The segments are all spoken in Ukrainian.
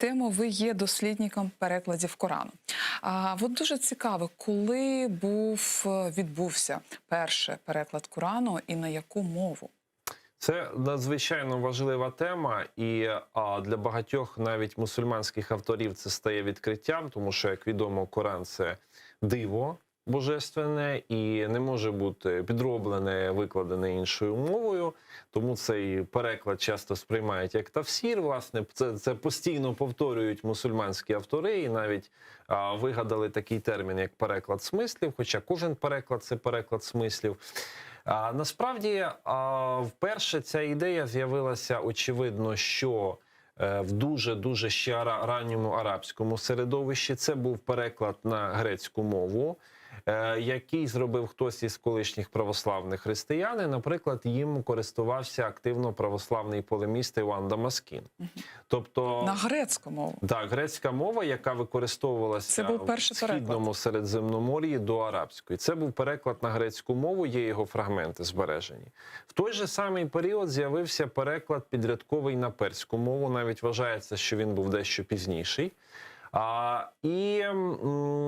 тему ви є дослідником перекладів Корану. От дуже цікаво, коли відбувся перший переклад Корану і на яку мову? Це надзвичайно важлива тема, і для багатьох навіть мусульманських авторів це стає відкриттям, тому що, як відомо, Коран – це диво божественне і не може бути підроблене, викладене іншою мовою, тому цей переклад часто сприймають як тавсір. Власне, це постійно повторюють мусульманські автори і навіть вигадали такий термін, як переклад смислів, хоча кожен переклад – це переклад смислів. Насправді, вперше ця ідея з'явилася, очевидно, що в дуже-дуже ще ранньому арабському середовищі. Це був переклад на грецьку мову, який зробив хтось із колишніх православних християн. І, наприклад, їм користувався активно православний полеміст Іоанн Дамаскін. Тобто, на грецьку мову? Так, грецька мова, яка використовувалася в Східному Середземномор'ї до арабської. Це був переклад на грецьку мову, є його фрагменти збережені. В той же самий період з'явився переклад підрядковий на перську мову, навіть вважається, що він був дещо пізніший.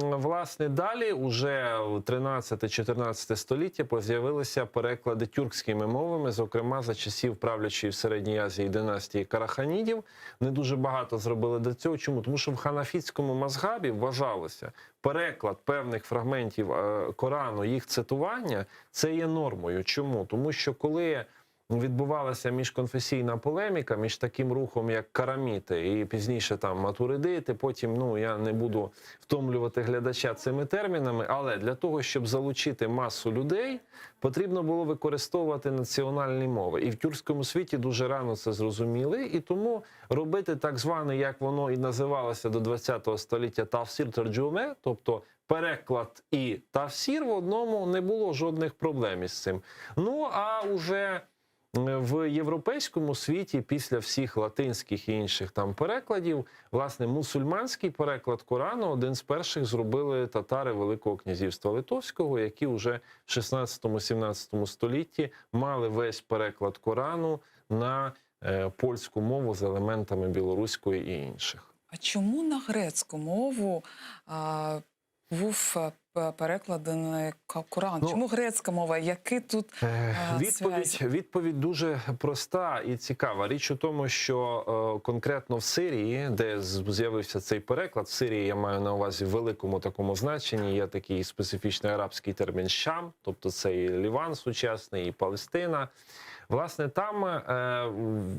Власне, далі, уже в 13-14 століття, з'явилися переклади тюркськими мовами, зокрема, за часів правлячої в Середній Азії династії Караханідів. Не дуже багато зробили до цього. Чому? Тому що в ханафітському мазгабі вважалося, переклад певних фрагментів Корану, їх цитування – це є нормою. Чому? Тому що коли відбувалася міжконфесійна полеміка між таким рухом, як караміти, і пізніше там матуридити, потім, я не буду втомлювати глядача цими термінами, але для того, щоб залучити масу людей, потрібно було використовувати національні мови. І в тюркському світі дуже рано це зрозуміли, і тому робити так званий, як воно і називалося до 20-го століття, тавсір-терджуме, тобто переклад і тавсір в одному, не було жодних проблем із цим. А уже в європейському світі, після всіх латинських і інших там перекладів, власне, мусульманський переклад Корану один з перших зробили татари Великого князівства Литовського, які вже в 16-17 столітті мали весь переклад Корану на польську мову з елементами білоруської і інших. А чому на грецьку мову був перекладений Коран? Чому грецька мова? Який тут Відповідь дуже проста і цікава. Річ у тому, що конкретно в Сирії, де з'явився цей переклад, в Сирії я маю на увазі в великому такому значенні, є такий специфічний арабський термін «Шам», тобто це і Ліван сучасний, і Палестина. Власне, там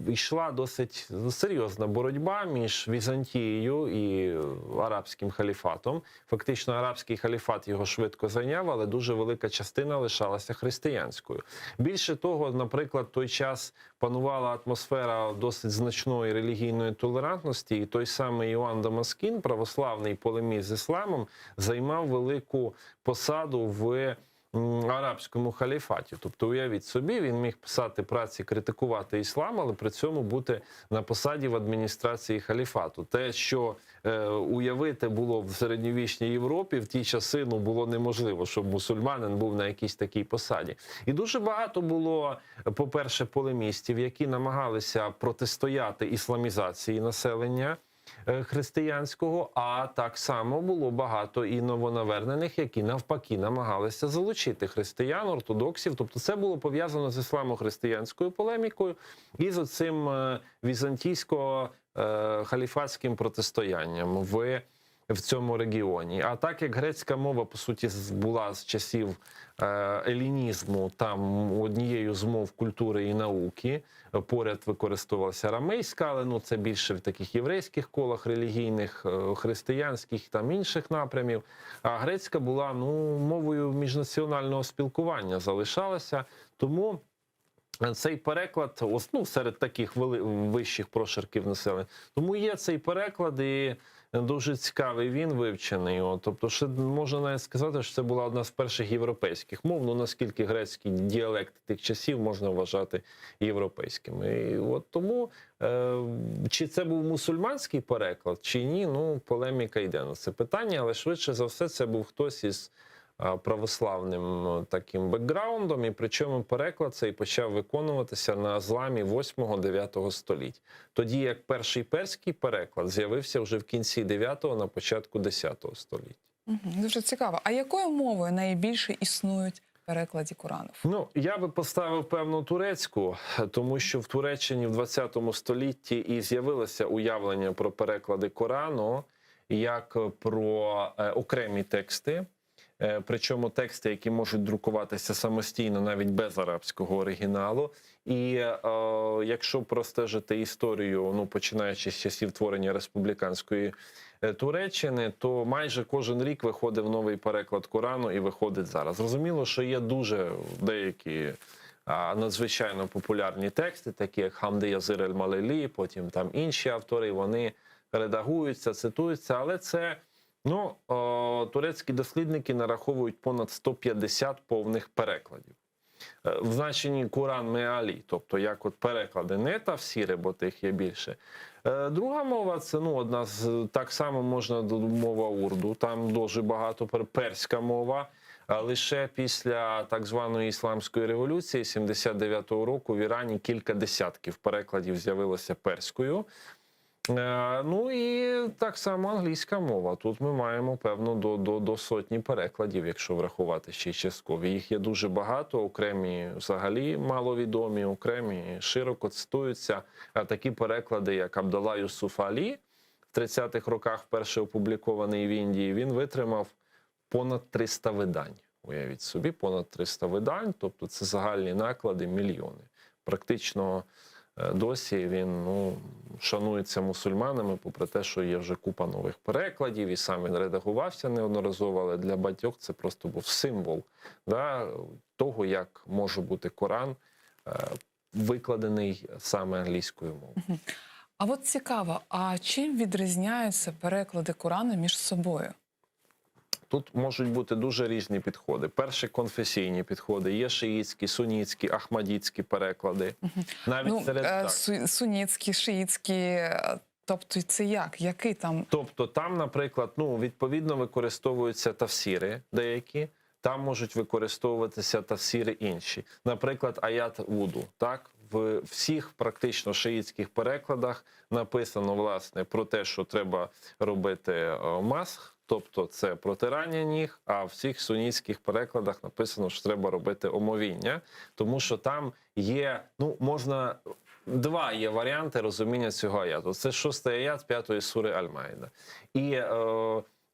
йшла досить серйозна боротьба між Візантією і арабським халіфатом. Фактично, арабський халіфат його швидко зайняв, але дуже велика частина лишалася християнською. Більше того, наприклад, в той час панувала атмосфера досить значної релігійної толерантності, і той самий Іоанн Дамаскін, православний полеміст з ісламом, займав велику посаду в арабському халіфаті. Тобто, уявіть собі, він міг писати праці, критикувати іслам, але при цьому бути на посаді в адміністрації халіфату. Те, що уявити було в середньовічній Європі, в ті часи було неможливо, щоб мусульманин був на якійсь такій посаді. І дуже багато було, по-перше, полемістів, які намагалися протистояти ісламізації населення християнського, а так само було багато і новонавернених, які навпаки намагалися залучити християн, ортодоксів. Тобто це було пов'язано з ісламо-християнською полемікою і з оцим візантійсько-халіфатським протистоянням в цьому регіоні. А так як грецька мова, по суті, була з часів елінізму там однією з мов культури і науки, поряд використовувалася арамейська, але це більше в таких єврейських колах релігійних, християнських, там інших напрямів. А грецька була мовою міжнаціонального спілкування, залишалася. Тому цей переклад, серед таких вищих прошарків населення, тому є цей переклад, і дуже цікавий він вивчений. Тобто, ще можна навіть сказати, що це була одна з перших європейських мов, наскільки грецький діалект тих часів можна вважати європейським. І тому, чи це був мусульманський переклад, чи ні, полеміка йде на це питання, але швидше за все це був хтось із православним таким бекграундом, і причому переклад цей почав виконуватися на зламі 8-9 століть. Тоді як перший перський переклад з'явився вже в кінці 9-го, на початку 10 століття. Дуже цікаво. А якою мовою найбільше існують перекладі Корану? Ну, я би поставив певну турецьку, тому що в Туреччині в 20 столітті і з'явилося уявлення про переклади Корану як про окремі тексти, причому тексти, які можуть друкуватися самостійно, навіть без арабського оригіналу. І якщо простежити історію, ну, починаючи з часів творення республіканської Туреччини, то майже кожен рік виходив новий переклад Корану і виходить зараз. Зрозуміло, що є дуже деякі надзвичайно популярні тексти, такі як Хамди Язир ель-Малелі, потім там інші автори, вони редагуються, цитуються, але це, ну, турецькі дослідники нараховують понад 150 повних перекладів. В значенні Куран Меалі, тобто як от переклади, не тавсіри, бо тих є більше. Друга мова – це, ну, одна з, так само можна мова урду, там дуже багато, перська мова. Лише після так званої Ісламської революції 79-го року в Ірані кілька десятків перекладів з'явилося перською. Ну і так само англійська мова. Тут ми маємо, певно, до сотні перекладів, якщо врахувати ще й часткові. Їх є дуже багато, окремі взагалі маловідомі, окремі широко цитуються. А такі переклади, як Абдалла Юсуф Алі, в 30-х роках вперше опублікований в Індії, він витримав понад 300 видань. Уявіть собі, понад 300 видань, тобто це загальні наклади, мільйони. Практично досі він, ну, шанується мусульманами, попри те, що є вже купа нових перекладів, і сам він редагувався неодноразово, але для багатьох це просто був символ, да, того, як може бути Коран викладений саме англійською мовою. А от цікаво, а чим відрізняються переклади Корану між собою? Тут можуть бути дуже різні підходи. Перші конфесійні підходи. Є шиїтські, сунітські, ахмадітські переклади. Навіть серед сунітські, шиїтські, тобто це як? Який там? Тобто там, наприклад, ну, відповідно використовуються тавсіри деякі, там можуть використовуватися тавсіри інші. Наприклад, аят Вуду, так? В всіх практично шиїтських перекладах написано, власне, про те, що треба робити масх, тобто це протирання ніг, а в всіх сунітських перекладах написано, що треба робити омовіння, тому що там є, ну, можна, два є варіанти розуміння цього аяту. Це 6-й аят 5-ї сури Аль-Маїда. І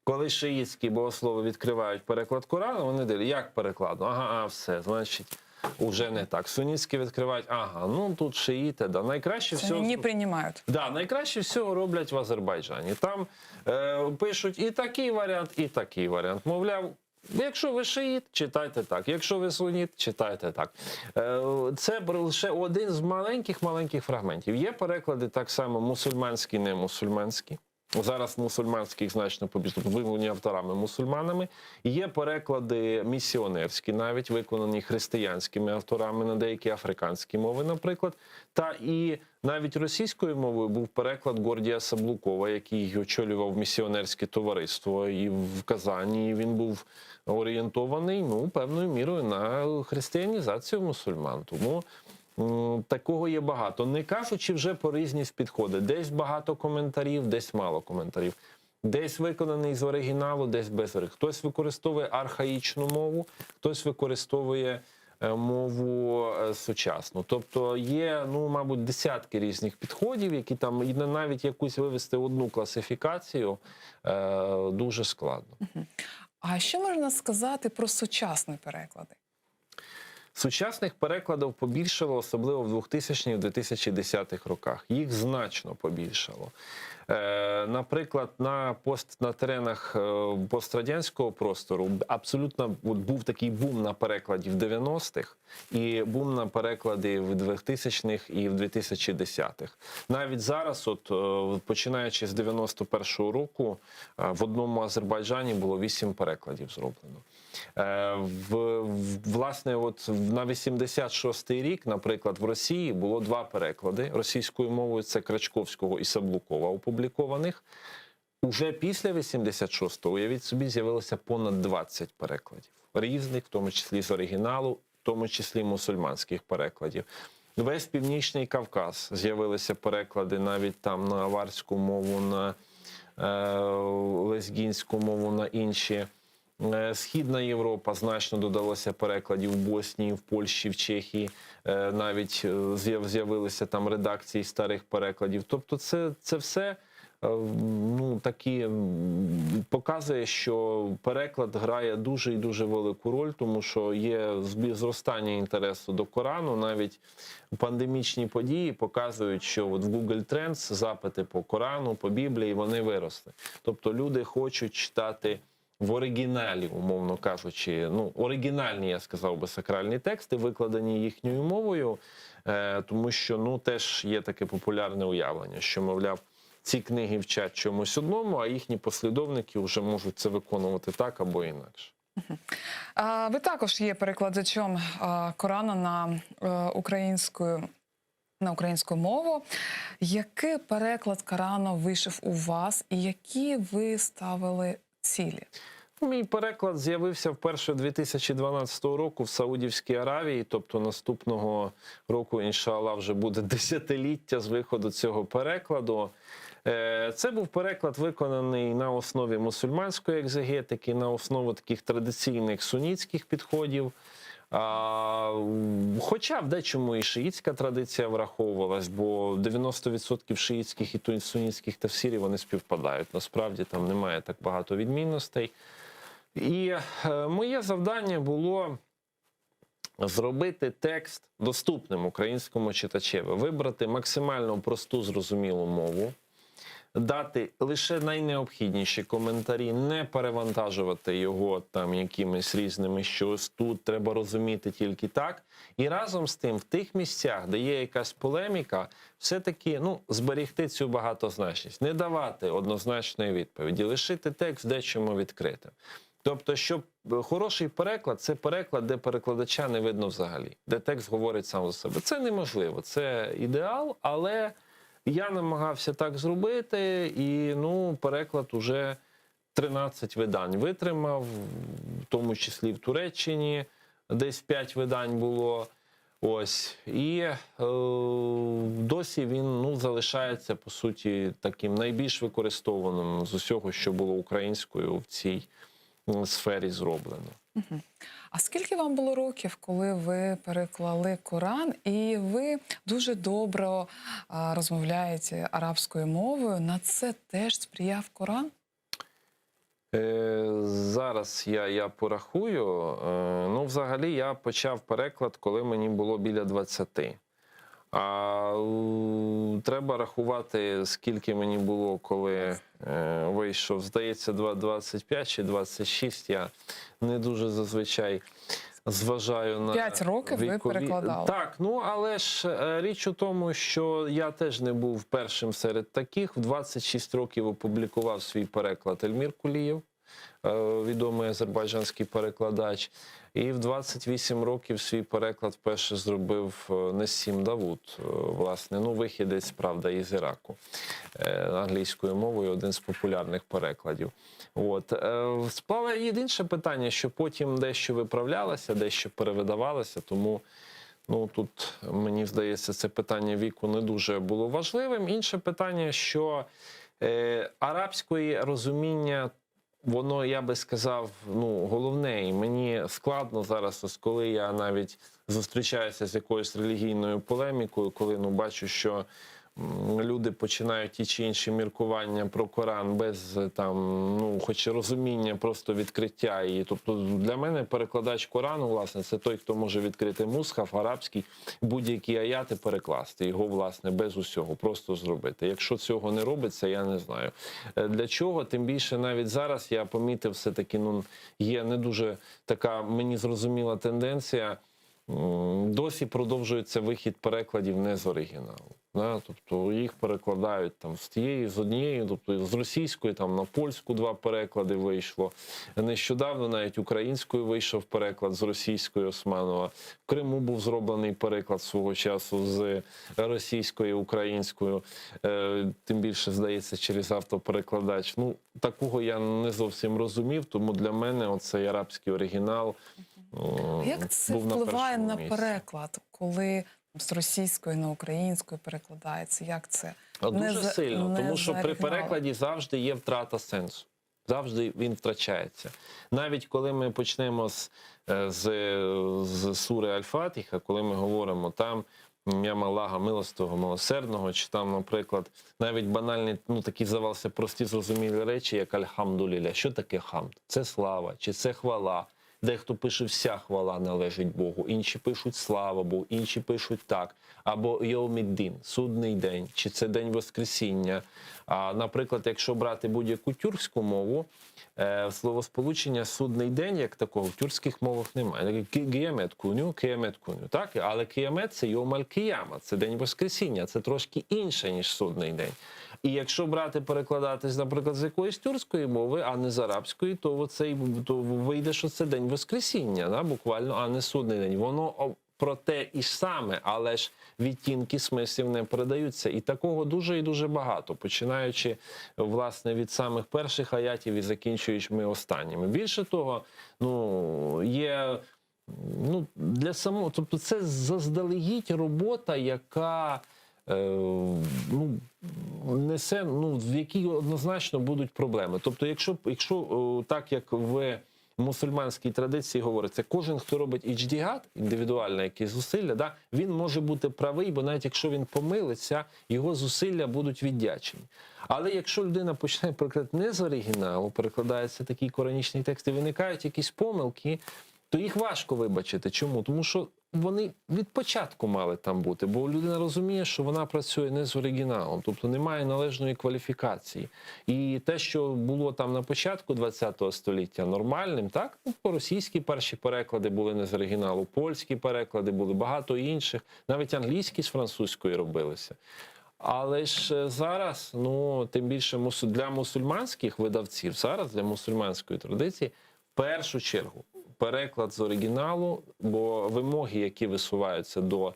коли шиїтські богослови відкривають переклад Корану, вони дивляться, як перекладно? Ага, все, значить, уже не так. Сунітські відкривають, ага, ну тут шиїти, да. Найкраще Це всього... не приймають. Да, найкраще всього роблять в Азербайджані. Там пишуть і такий варіант, і такий варіант. Мовляв, якщо ви шиїт, читайте так. Якщо ви суніт, читайте так. Це лише один з маленьких фрагментів. Є переклади так само мусульманські, не мусульманські. Зараз мусульманських значно побільше, виведені авторами мусульманами. Є переклади місіонерські, навіть виконані християнськими авторами на деякі африканські мови, наприклад. Та і навіть російською мовою був переклад Гордія Саблукова, який очолював місіонерське товариство і в Казані. І він був орієнтований, ну, певною мірою на християнізацію мусульман. Тому такого є багато. Не кажучи вже про різність підходи. Десь багато коментарів, десь мало коментарів. Десь виконаний з оригіналу, десь без оригіналу. Хтось використовує архаїчну мову, хтось використовує мову сучасну. Тобто є, ну, мабуть, десятки різних підходів, які там, і навіть якусь вивести одну класифікацію дуже складно. А що можна сказати про сучасні переклади? Сучасних перекладів побільшало, особливо в 2000-2010 роках. Їх значно побільшало. Наприклад, на теренах пострадянського простору абсолютно був такий бум на перекладі в 90-х і бум на переклади в 2000-х і в 2010-х. Навіть зараз, от, починаючи з 91-го року, в одному Азербайджані було 8 перекладів зроблено. Власне, от на 86-й рік, наприклад, в Росії було 2 переклади російською мовою, це Крачковського і Саблукова опублікованих. Уже після 86-го, уявіть собі, з'явилося понад 20 перекладів. Різних, в тому числі з оригіналу, в тому числі мусульманських перекладів. Весь Північний Кавказ з'явилися переклади навіть там на аварську мову, на лезгінську мову, на інші. Східна Європа, значно додалося перекладів в Боснії, в Польщі, в Чехії. Навіть з'явилися там редакції старих перекладів. Тобто це все показує, що переклад грає дуже і дуже велику роль, тому що є зростання інтересу до Корану. Навіть пандемічні події показують, що от в Google Trends запити по Корану, по Біблії, вони виросли. Тобто люди хочуть читати в оригіналі, умовно кажучи, оригінальні, я сказав би, сакральні тексти, викладені їхньою мовою, тому що теж є таке популярне уявлення, що, мовляв, ці книги вчать чомусь одному, а їхні послідовники вже можуть це виконувати так або інакше. Ви також є перекладачем Корану на українську мову. Який переклад Корану вийшов у вас і які ви ставили цілі? Мій переклад з'явився вперше 2012 року в Саудівській Аравії, тобто наступного року, іншаллах, вже буде десятиліття з виходу цього перекладу. Це був переклад, виконаний на основі мусульманської екзегетики, на основі таких традиційних сунітських підходів. Хоча в дечому і шиїтська традиція враховувалась, бо 90% шиїтських і сунітських тафсірів вони співпадають. Насправді там немає так багато відмінностей. І моє завдання було зробити текст доступним українському читачеві, вибрати максимально просту, зрозумілу мову, дати лише найнеобхідніші коментарі, не перевантажувати його там якимись різними, що ось тут треба розуміти тільки так. І разом з тим, в тих місцях, де є якась полеміка, все-таки зберегти цю багатозначність, не давати однозначної відповіді, лишити текст дечому відкритим. Тобто, щоб хороший переклад – це переклад, де перекладача не видно взагалі, де текст говорить сам за себе. Це неможливо, це ідеал, але я намагався так зробити, і переклад уже 13 видань витримав, в тому числі в Туреччині десь 5 видань було. Ось. І досі він залишається, по суті, таким найбільш використовуваним з усього, що було українською в цій сфері зроблено. А скільки вам було років, коли ви переклали Коран, і ви дуже добре розмовляєте арабською мовою? На це теж сприяв Коран? Зараз я порахую. Взагалі я почав переклад, коли мені було біля 20. А треба рахувати, скільки мені було, коли вийшов. Здається, 25 чи 26. Я не дуже зазвичай зважаю на 5 років вікові. ви перекладали. Так, але ж річ у тому, що я теж не був першим серед таких. В 26 років опублікував свій переклад Ельмір Кулієв, відомий азербайджанський перекладач. І в 28 років свій переклад вперше зробив Несім Давуд, власне, вихідець, правда, із Іраку, англійською мовою, один з популярних перекладів. Справа є інше питання, що потім дещо виправлялося, дещо перевидавалося, тому тут, мені здається, це питання віку не дуже було важливим. Інше питання, що арабської розуміння, воно, я би сказав, головне, і мені складно зараз, ось коли я навіть зустрічаюся з якоюсь релігійною полемікою, коли бачу, що люди починають ті чи інші міркування про Коран без хоч розуміння, просто відкриття. І, тобто, для мене перекладач Корану, власне, це той, хто може відкрити мусхаф арабський, будь-які аяти перекласти, його, власне, без усього, просто зробити. Якщо цього не робиться, я не знаю. Для чого? Тим більше навіть зараз я помітив, все-таки, є не дуже така мені зрозуміла тенденція, досі продовжується вихід перекладів не з оригіналу. Да? Тобто їх перекладають там з однієї, тобто з російської там на польську 2 переклади вийшло. Нещодавно навіть українською вийшов переклад з російської Османова. В Криму був зроблений переклад свого часу з російської українською. Тим більше, здається, через автоперекладач. Ну, такого я не зовсім розумів, тому для мене оцей арабський оригінал Як це був на впливає першому на місці. переклад, коли з російської на українську перекладається? Як це? Дуже сильно, тому що при оригіналом. перекладі завжди є втрата сенсу. Завжди він втрачається. Навіть коли ми почнемо з сури Аль-Фатіха, коли ми говоримо там «Я Аллаха милостивого, милосердного», чи там, наприклад, навіть банальні, ну такі здавалося прості зрозумілі речі, як «Альхамдулілля». Що таке хамд? Це слава, чи це хвала? Дехто пише «вся хвала належить Богу», інші пишуть «слава Богу», інші пишуть так. Або «Йоміддін» – судний день, чи це день Воскресіння. А, наприклад, якщо брати будь-яку тюркську мову, словосполучення «судний день» як такого в тюркських мовах немає. «Кіямет куню», «кіямет куню», так? Але «кіямет» – це «йом аль-кіяма», це день Воскресіння, це трошки інше, ніж судний день. І якщо брати, перекладатись, наприклад, з якоїсь тюркської мови, а не з арабської, то вийде, що це день Воскресіння, да, буквально, а не судний день. Воно про те і ж саме, але ж відтінки смислів не передаються. І такого дуже і дуже багато, починаючи, власне, від самих перших аятів і закінчуючи останніми. Більше того, ну, є... Ну, для самого, тобто це заздалегідь робота, яка несе, в якій однозначно будуть проблеми. Тобто, якщо так, як в мусульманській традиції говориться, кожен, хто робить ідждігад, індивідуальне якісь зусилля, да, він може бути правий, бо навіть якщо він помилиться, його зусилля будуть віддячені. Але якщо людина почне перекладати не з оригіналу, перекладається такий коранічний текст, і виникають якісь помилки, то їх важко вибачити. Чому? Тому що вони від початку мали там бути, бо людина розуміє, що вона працює не з оригіналом, тобто немає належної кваліфікації. І те, що було там на початку ХХ століття нормальним, так? По-російськи перші переклади були не з оригіналу, польські переклади були, багато інших, навіть англійські з французької робилися. Але ж зараз, тим більше для мусульманських видавців, зараз для мусульманської традиції, в першу чергу, переклад з оригіналу, бо вимоги, які висуваються до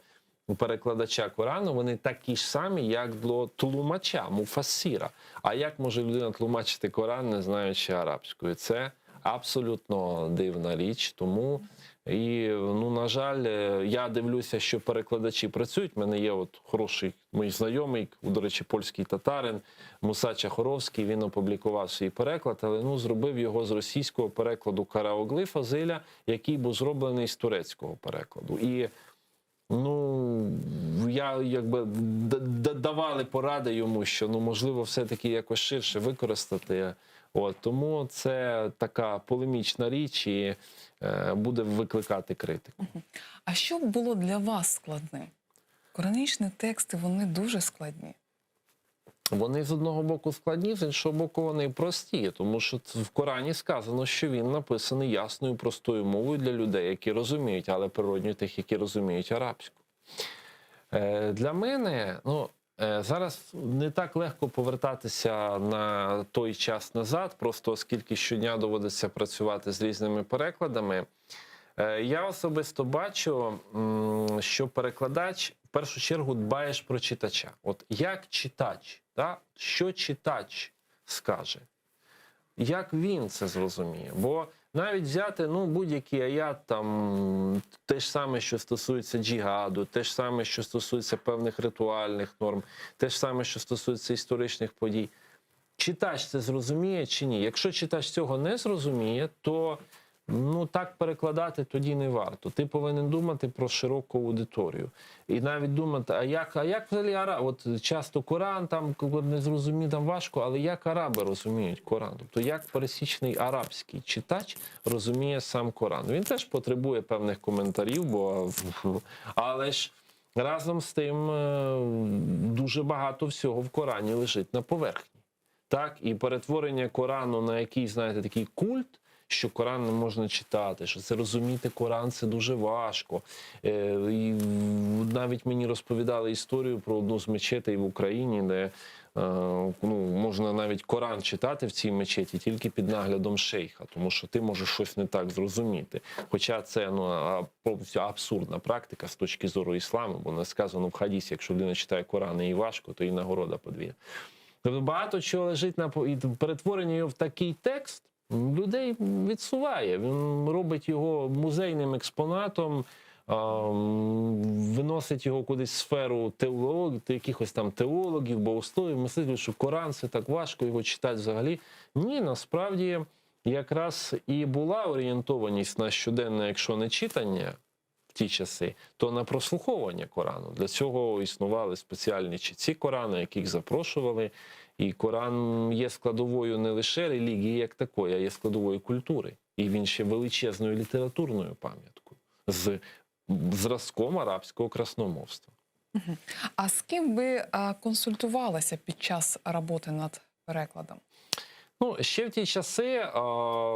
перекладача Корану, вони такі ж самі, як до тлумача, муфасіра. А як може людина тлумачити Коран, не знаючи арабської? Це абсолютно дивна річ, тому... І, на жаль, я дивлюся, що перекладачі працюють. У мене є хороший мій знайомий, до речі, польський татарин, Муса Чахоровський, він опублікував свій переклад, але зробив його з російського перекладу Караоглифа Зиля, який був зроблений з турецького перекладу. І, давали поради йому, що, можливо, все-таки якось ширше використати. Тому це така полемічна річ і буде викликати критику. А що було для вас складним? Коранічні тексти, вони дуже складні. Вони з одного боку складні, з іншого боку вони прості, тому що в Корані сказано, що він написаний ясною, простою мовою для людей, які розуміють, але природньо тих, які розуміють арабську. Для мене, зараз не так легко повертатися на той час назад, просто оскільки щодня доводиться працювати з різними перекладами. Я особисто бачу, що перекладач в першу чергу дбаєш про читача. От як читач, да? Що читач скаже? Як він це зрозуміє? Бо навіть взяти будь-який аят, там, те ж саме, що стосується джигаду, те ж саме, що стосується певних ритуальних норм, те ж саме, що стосується історичних подій. Читач це зрозуміє чи ні? Якщо читач цього не зрозуміє, то так перекладати тоді не варто. Ти повинен думати про широку аудиторію. І навіть думати, а як взагалі араби? От часто Коран, там не зрозуміти, там важко, але як араби розуміють Коран? Тобто як пересічний арабський читач розуміє сам Коран? Він теж потребує певних коментарів, але ж разом з тим дуже багато всього в Корані лежить на поверхні. Так? І перетворення Корану на якийсь, такий культ, що Коран не можна читати, що це розуміти Коран це дуже важко. І навіть мені розповідали історію про одну з мечетей в Україні, де можна навіть Коран читати в цій мечеті тільки під наглядом шейха, тому що ти можеш щось не так зрозуміти. Хоча це повністю абсурдна практика з точки зору ісламу, бо не сказано в хадісі, якщо людина читає Коран і важко, то і нагорода подвійна. Тобто багато чого лежить і перетворення його в такий текст людей відсуває. Він робить його музейним експонатом, виносить його кудись в сферу якихось там теологів, богословів, мислителів, що Коран це так важко його читати взагалі. Ні, насправді якраз і була орієнтованість на щоденне, якщо не читання в ті часи, то на прослуховування Корану. Для цього існували спеціальні читці Корана, яких запрошували. І Коран є складовою не лише релігії як такої, а є складовою культури. І він ще величезною літературною пам'яткою з зразком арабського красномовства. А з ким ви консультувалися під час роботи над перекладом? Ще в ті часи,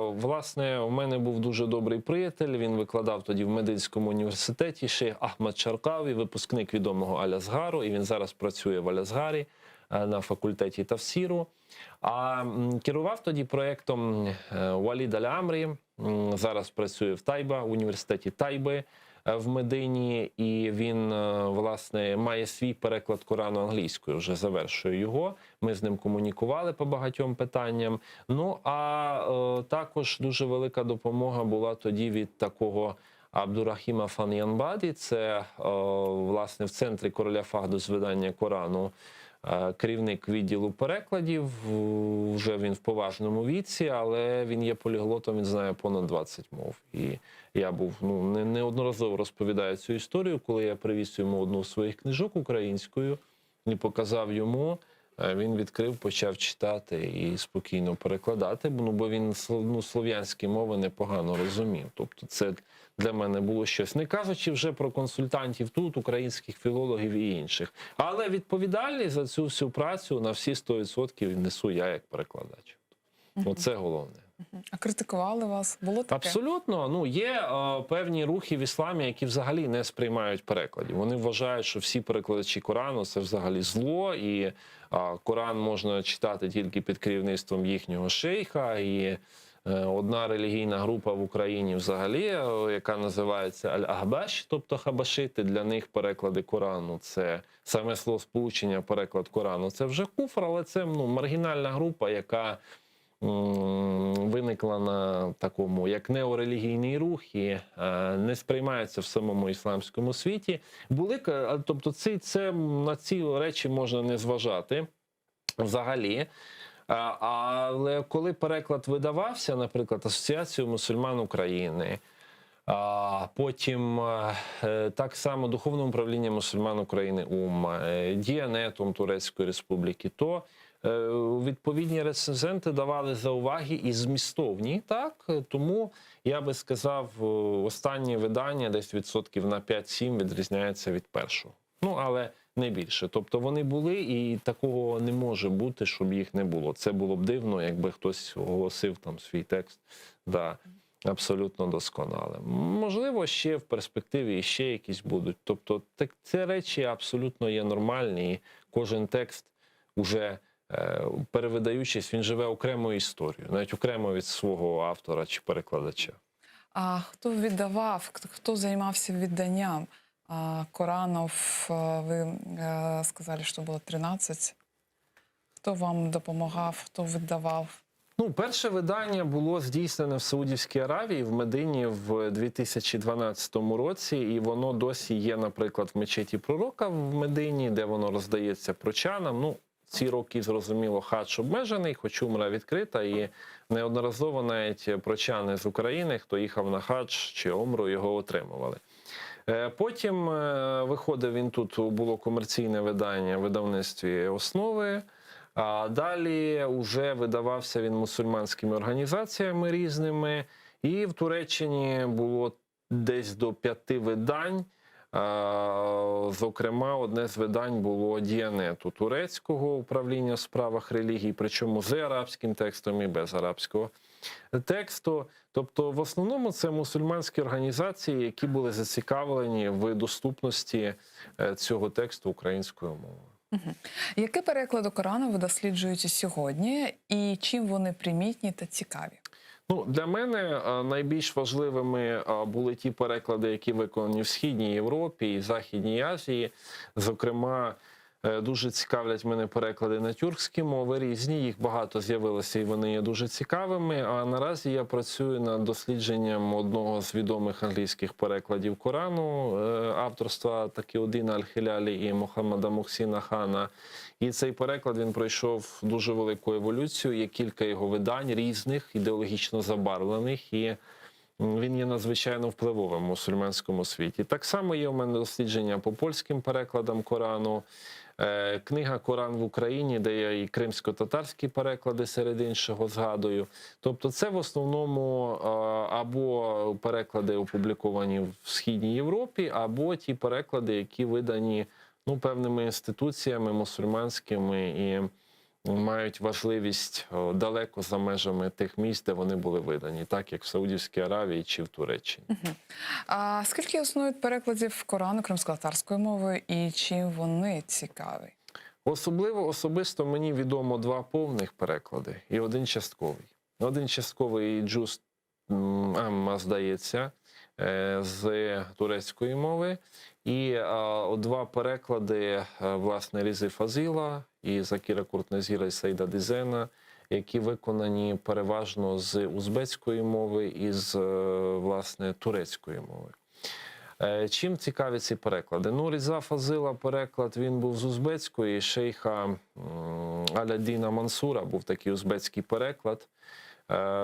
власне, у мене був дуже добрий приятель, він викладав тоді в Мединському університеті, шейх Ахмад Чаркаві, випускник відомого Аль-Азгару, і він зараз працює в Аль-Азгарі на факультеті Тавсіру. А керував тоді проєктом Валід Аль-Амрі, зараз працює в Тайба, в університеті Тайби в Медині, і він, власне, має свій переклад Корану англійською, вже завершує його. Ми з ним комунікували по багатьом питанням. Також дуже велика допомога була тоді від такого Абдурахіма Фан'янбаді, це, власне, в центрі короля Фахду з видання Корану, керівник відділу перекладів, вже він в поважному віці, але він є поліглотом, він знає понад 20 мов. І я був, неодноразово розповідаю цю історію, коли я привіз йому одну з своїх книжок українською і показав йому, він відкрив, почав читати і спокійно перекладати, бо він слов'янські мови непогано розумів. Тобто це для мене було щось. Не кажучи вже про консультантів тут, українських філологів і інших. Але відповідальність за цю всю працю на всі 100% несу я як перекладач. Оце головне. А критикували вас? Було таке? Абсолютно. Є певні рухи в ісламі, які взагалі не сприймають перекладів. Вони вважають, що всі перекладачі Корану – це взагалі зло, і Коран можна читати тільки під керівництвом їхнього шейха, і одна релігійна група в Україні взагалі, яка називається Аль-Ахбаш, тобто хабашити, для них переклади Корану – це саме словосполучення переклад Корану – це вже куфр, але це маргінальна група, яка виникла на такому, як неорелігійний рух, і не сприймається в самому ісламському світі. Тобто на ці речі можна не зважати взагалі. Але коли переклад видавався, наприклад, Асоціацією мусульман України, потім так само Духовним управлінням мусульман України Діанетом Турецької Республіки, то відповідні рецензенти давали зауваги і змістовні, так? Тому, я би сказав, останнє видання десь відсотків на 5-7 відрізняється від першого. Але не більше. Тобто вони були, і такого не може бути, щоб їх не було. Це було б дивно, якби хтось оголосив там свій текст, абсолютно досконалим. Можливо, ще в перспективі ще якісь будуть. Тобто ці речі абсолютно є нормальні, і кожен текст уже перевидаючись, він живе окремою історією, навіть окремо від свого автора чи перекладача. А хто віддавав, хто займався відданням Корану? Ви сказали, що було 13. Хто вам допомагав, хто віддавав? Перше видання було здійснене в Саудівській Аравії, в Медині в 2012 році, і воно досі є, наприклад, в мечеті Пророка в Медині, де воно роздається прочанам. Ці роки, зрозуміло, хадж обмежений, хоч умра відкрита, і неодноразово навіть прочани з України, хто їхав на хадж чи умру, його отримували. Потім виходив він тут, було комерційне видання в видавництві «Основи», а далі вже видавався він мусульманськими організаціями різними, і в Туреччині було десь до 5 видань. Зокрема, одне з видань було Діанету турецького управління в справах релігій, причому з арабським текстом і без арабського тексту. Тобто, в основному це мусульманські організації, які були зацікавлені в доступності цього тексту українською мовою. Угу. Які переклади Корану ви досліджуєте сьогодні і чим вони примітні та цікаві? Ну, для мене найбільш важливими були ті переклади, які виконані в Східній Європі і Західній Азії. Зокрема, дуже цікавлять мене переклади на тюркські мови різні, їх багато з'явилося і вони є дуже цікавими. А наразі я працюю над дослідженням одного з відомих англійських перекладів Корану, авторства Такіуддіна Аль-Хілялі і Мухаммада Мухсіна Хана. І цей переклад, він пройшов дуже велику еволюцію, є кілька його видань різних, ідеологічно забарвлених, і він є надзвичайно впливовим в мусульманському світі. Так само є у мене дослідження по польським перекладам Корану, книга «Коран в Україні», де я і кримсько-татарські переклади серед іншого згадую. Тобто це в основному або переклади опубліковані в Східній Європі, або ті переклади, які видані певними інституціями мусульманськими і мають важливість далеко за межами тих місць, де вони були видані, так як в Саудівській Аравії чи в Туреччині. Угу. А скільки існують перекладів Корану кримськотатарською мовою і чим вони цікаві? Особисто мені відомо 2 повних переклади і 1 частковий. 1 частковий Джуст Амма, здається, з турецької мови, і 2 переклади, власне, Різи Фазіла і Закіра Куртнезіра і Сейда Дізена, які виконані переважно з узбецької мови і з, власне, турецької мови. Чим цікаві ці переклади? Ну, Різа Фазила переклад, він був з узбецької, шейха Аляддіна Мансура був такий узбецький переклад.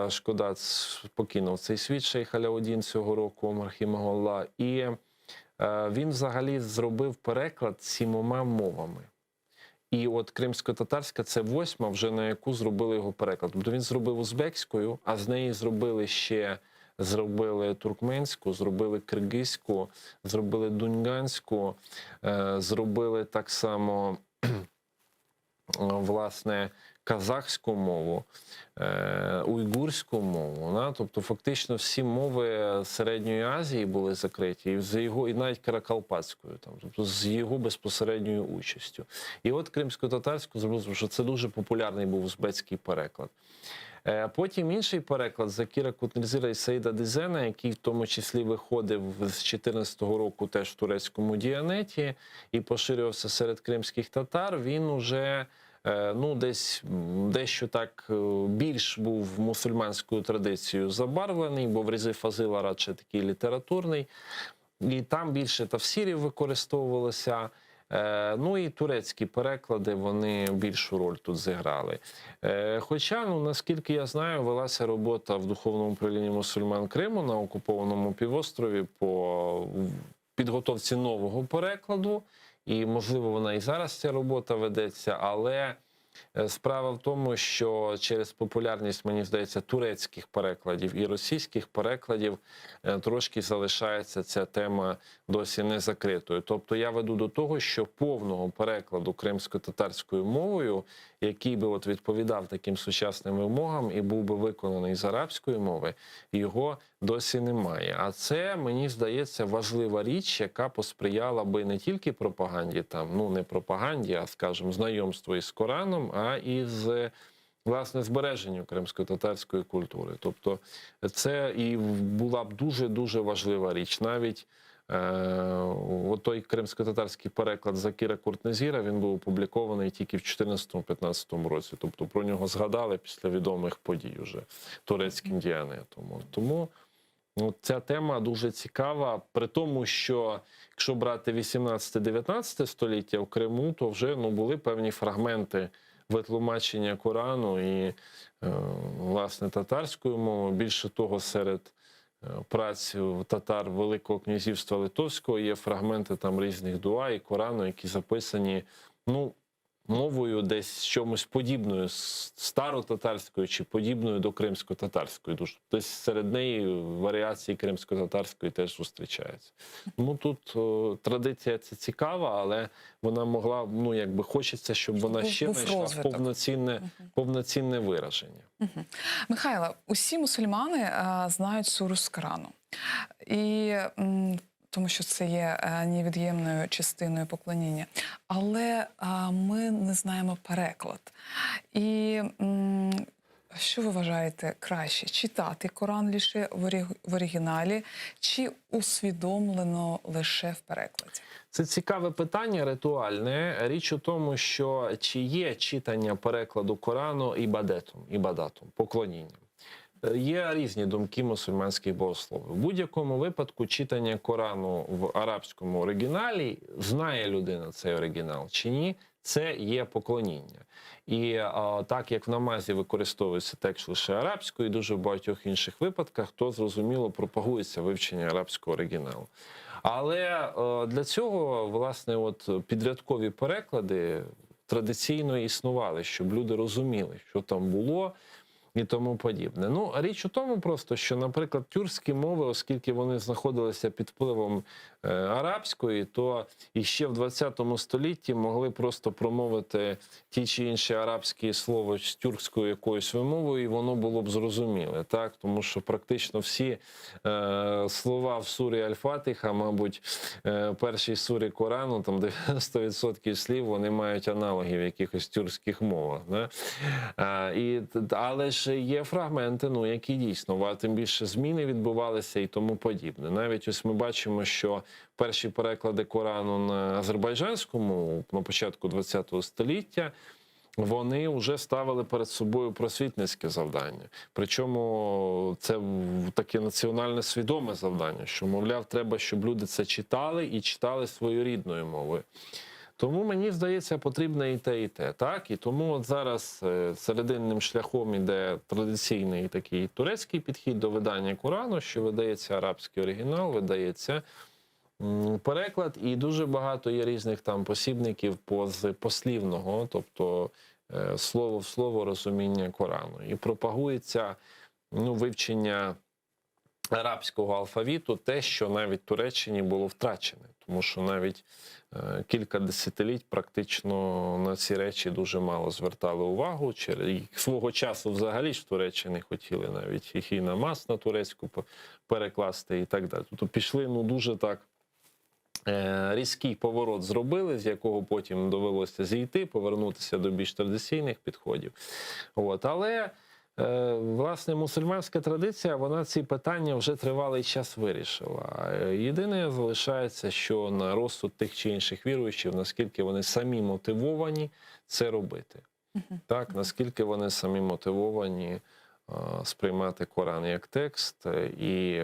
Шкода, покинув цей світ шейх Аляуддін цього року, рахімахуллах. І він взагалі зробив переклад 7 мовами. І от кримсько-татарська – це 8-ма, вже на яку зробили його переклад. Тобто він зробив узбекською, а з неї зробили туркменську, зробили киргизьку, зробили дунганську, зробили так само, власне, казахську мову, уйгурську мову. Тобто фактично всі мови Середньої Азії були закриті, і навіть каракалпатською, тобто з його безпосередньою участю. І от кримсько-татарську зробили, що це дуже популярний був узбецький переклад. Потім інший переклад Закіра Куртнезіра і Сейда Дізена, який в тому числі виходив з 2014 року теж в турецькому Діанеті і поширювався серед кримських татар, він уже дещо так більш був мусульманською традицією забарвлений, бо в Різи Фазила радше такий літературний. І там більше тавсірів використовувалося. Ну і турецькі переклади, вони більшу роль тут зіграли. Хоча, наскільки я знаю, велася робота в Духовному управлінні мусульман Криму на окупованому півострові по підготовці нового перекладу. І, можливо, вона і зараз ця робота ведеться, але справа в тому, що через популярність, мені здається, турецьких перекладів і російських перекладів трошки залишається ця тема досі не закритою. Тобто я веду до того, що повного перекладу кримсько-татарською мовою, який би відповідав таким сучасним вимогам і був би виконаний з арабської мови, його досі немає. А це, мені здається, важлива річ, яка посприяла би не тільки пропаганді, не пропаганді, а, скажімо, знайомству із Кораном, а і з, власне, збереженню кримсько-татарської культури. Тобто це і була б дуже-дуже важлива річ. Навіть той кримсько-татарський переклад Закіра Куртнезіра, він був опублікований тільки в 2014-2015 році. Тобто про нього згадали після відомих подій уже турецьким Діанетом. Тому ця тема дуже цікава, при тому, що якщо брати 18-19 століття в Криму, то вже були певні фрагменти витлумачення Корану і, власне, татарською мовою. Більше того, серед праць татар Великого князівства Литовського є фрагменти різних дуа і Корану, які записані, мовою десь чомусь подібною старотатарською чи подібною до кримсько-татарської. Десь серед неї варіації кримсько-татарської теж зустрічаються. Тому тут традиція ця цікава, але вона могла, ну якби хочеться, щоб вона ще був знайшла розвиток. повноцінне вираження. Михайло, усі мусульмани знають суру з Корану. І тому що це є невід'ємною частиною поклоніння. Але ми не знаємо переклад. І що ви вважаєте краще? Читати Коран лише в оригіналі чи усвідомлено лише в перекладі? Це цікаве питання, ритуальне. Річ у тому, що чи є читання перекладу Корану ібадатом, поклонінням. Є різні думки мусульманських богословів. В будь-якому випадку читання Корану в арабському оригіналі, знає людина цей оригінал чи ні, це є поклоніння. І так як в намазі використовується текст лише арабською, і дуже в багатьох інших випадках, то зрозуміло пропагується вивчення арабського оригіналу. Але для цього, власне, от підрядкові переклади традиційно існували, щоб люди розуміли, що там було, і тому подібне. Ну, річ у тому просто, що, наприклад, тюркські мови, оскільки вони знаходилися під впливом арабської, то іще в 20 столітті могли просто промовити ті чи інші арабські слова з тюркською якоюсь вимовою, і воно було б зрозуміле, так? Тому що практично всі слова в сурі Аль-Фатиха, мабуть, першій сурі Корану, там 90% слів, вони мають аналоги в якихось тюркських мовах. Да? Але ж є фрагменти, ну, які дійсно, тим більше зміни відбувалися і тому подібне. Навіть ось ми бачимо, що перші переклади Корану на азербайджанську мову на початку ХХ століття, вони вже ставили перед собою просвітницьке завдання. Причому це таке національне свідоме завдання, що, мовляв, треба, щоб люди це читали і читали своєю рідною мовою. Тому, мені здається, потрібно і те, і те. Так? І тому от зараз серединним шляхом іде традиційний такий турецький підхід до видання Корану, що видається арабський оригінал, видається переклад, і дуже багато є різних там посібників послівного, тобто слово в слово розуміння Корану. І пропагується вивчення арабського алфавіту, те, що навіть в Туреччині було втрачене. Тому що навіть кілька десятиліть практично на ці речі дуже мало звертали увагу. Свого часу взагалі ж в Туреччині хотіли навіть і намаз на турецьку перекласти і так далі. Тобто пішли дуже так різкий поворот зробили, з якого потім довелося зійти, повернутися до більш традиційних підходів. Але власне, мусульманська традиція, вона ці питання вже тривалий час вирішила. Єдине залишається, що на розсуд тих чи інших віруючих, наскільки вони самі мотивовані це робити. Так, наскільки вони самі мотивовані сприймати Коран як текст і,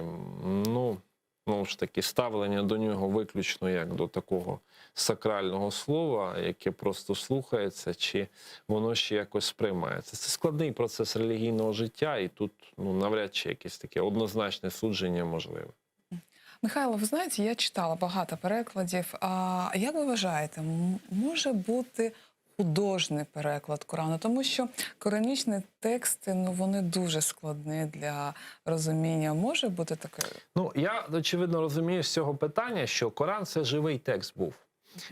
знову ж таки, ставлення до нього виключно як до такого сакрального слова, яке просто слухається, чи воно ще якось сприймається. Це складний процес релігійного життя, і тут навряд чи якесь таке однозначне судження можливе. Михайло, ви знаєте, я читала багато перекладів. А як ви вважаєте, може бути художній переклад Корану? Тому що коранічні тексти, вони дуже складні для розуміння. Може бути таке? Я, очевидно, розумію з цього питання, що Коран – це живий текст був.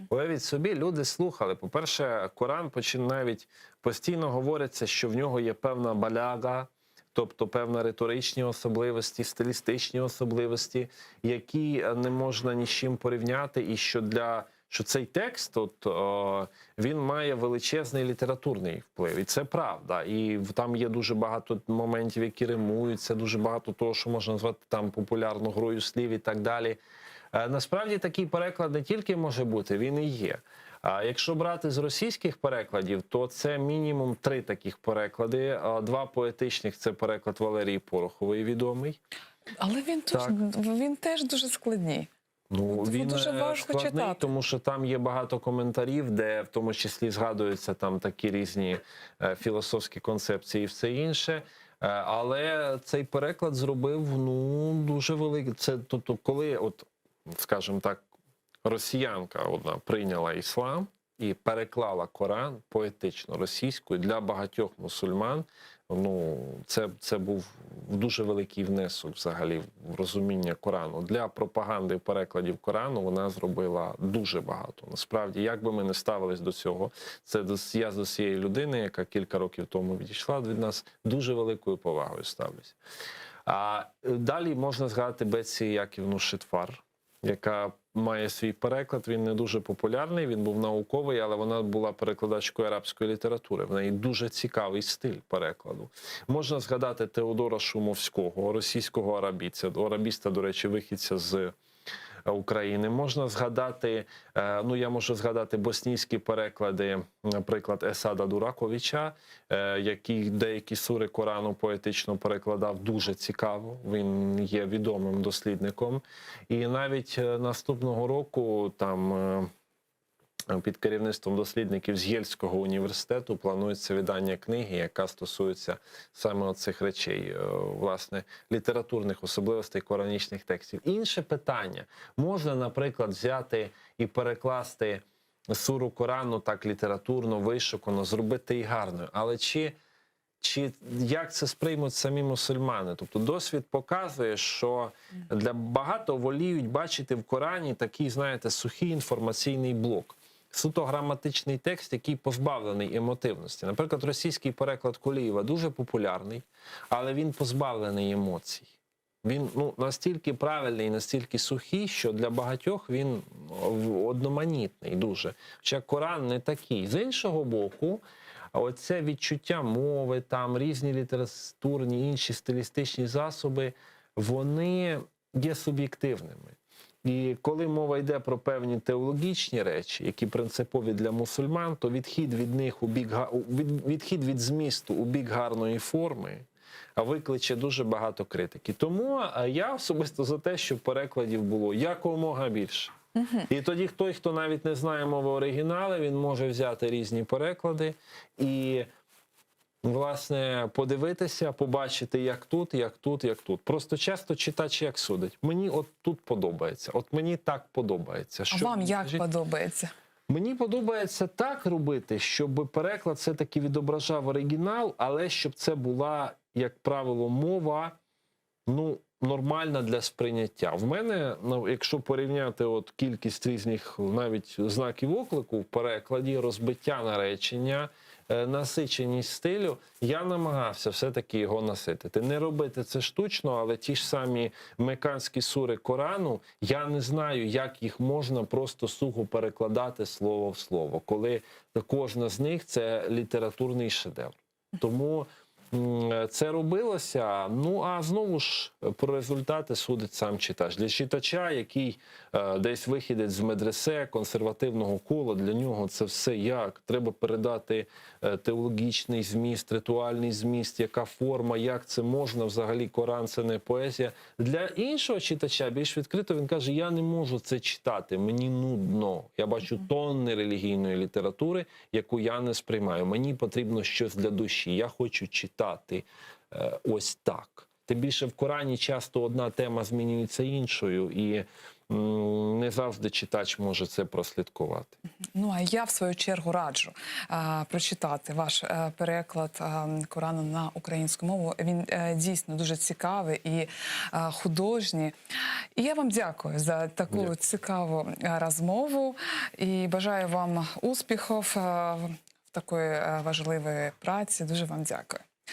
Уявіть собі, люди слухали. По-перше, Коран навіть постійно говориться, що в нього є певна баляга, тобто певні риторичні особливості, стилістичні особливості, які не можна ні з чим порівняти, і що цей текст, він має величезний літературний вплив. І це правда. І там є дуже багато моментів, які римуються, дуже багато того, що можна назвати там популярну грою слів і так далі. Насправді такий переклад не тільки може бути, він і є. А якщо брати з російських перекладів, то це мінімум 3 таких переклади. 2 поетичних – це переклад Валерії Порохової, відомий. Але він теж дуже складний. Він дуже важко складний, читати. тому що там є багато коментарів, де в тому числі згадуються там такі різні філософські концепції і все інше. Але цей переклад зробив дуже великий. Це, тобто, коли, скажімо так, росіянка одна прийняла іслам, і переклала Коран поетично російською для багатьох мусульман. Ну, це був дуже великий внесок взагалі в розуміння Корану. Для пропаганди перекладів Корану вона зробила дуже багато. Насправді, як би ми не ставились до цього, я до цієї людини, яка кілька років тому відійшла від нас, дуже великою повагою ставлюся. А далі можна згадати Бетсі Яківну Шитфар, яка має свій переклад, він не дуже популярний, він був науковий, але вона була перекладачкою арабської літератури. В неї дуже цікавий стиль перекладу. Можна згадати Теодора Шумовського, російського арабіста, до речі, вихідця з України. Можна згадати, ну я можу згадати боснійські переклади, наприклад, Есада Дураковича, який деякі сури Корану поетично перекладав дуже цікаво. Він є відомим дослідником. І навіть наступного року там під керівництвом дослідників з Єльського університету планується видання книги, яка стосується саме цих речей, власне, літературних особливостей коранічних текстів. Інше питання. Можна, наприклад, взяти і перекласти суру Корану так літературно, вишукано, зробити її гарною. Але чи як це сприймуть самі мусульмани? Тобто досвід показує, що для багато воліють бачити в Корані такий, знаєте, сухий інформаційний блок. Суто граматичний текст, який позбавлений емотивності. Наприклад, російський переклад Кулієва дуже популярний, але він позбавлений емоцій. Він настільки правильний, настільки сухий, що для багатьох він одноманітний дуже. Хоча Коран не такий. З іншого боку, оце відчуття мови, там різні літературні, інші стилістичні засоби, вони є суб'єктивними. І коли мова йде про певні теологічні речі, які принципові для мусульман, то відхід від них відхід від змісту у бік гарної форми викличе дуже багато критики. Тому я особисто за те, щоб перекладів було якомога більше. І тоді той, хто навіть не знає мови оригіналу, він може взяти різні переклади і, власне, подивитися, побачити, як тут, як тут, як тут. Просто часто читач як судить. Мені от тут подобається, от мені так подобається. А вам як подобається? Мені подобається так робити, щоб переклад все-таки відображав оригінал, але щоб це була, як правило, мова, нормальна для сприйняття. В мене, якщо порівняти кількість різних навіть знаків оклику в перекладі, розбиття наречення, насиченість стилю, я намагався все-таки його наситити. Не робити це штучно, але ті ж самі меканські сури Корану, я не знаю, як їх можна просто сухо перекладати слово в слово, коли кожна з них – це літературний шедевр. Тому це робилося, а знову ж про результати судить сам читач. Для читача, який десь вихідець з медресе, консервативного кола, для нього це все як? Треба передати теологічний зміст, ритуальний зміст, яка форма, як це можна, взагалі Коран – це не поезія. Для іншого читача, більш відкрито, він каже, я не можу це читати, мені нудно. Я бачу тонни релігійної літератури, яку я не сприймаю. Мені потрібно щось для душі, я хочу читати ось так. Тим більше в Корані часто одна тема змінюється іншою, і не завжди читач може це прослідкувати. А я, в свою чергу, раджу прочитати ваш переклад Корану на українську мову. Він дійсно дуже цікавий і художній. І я вам дякую за таку цікаву розмову і бажаю вам успіхів в такої важливої праці. Дуже вам дякую.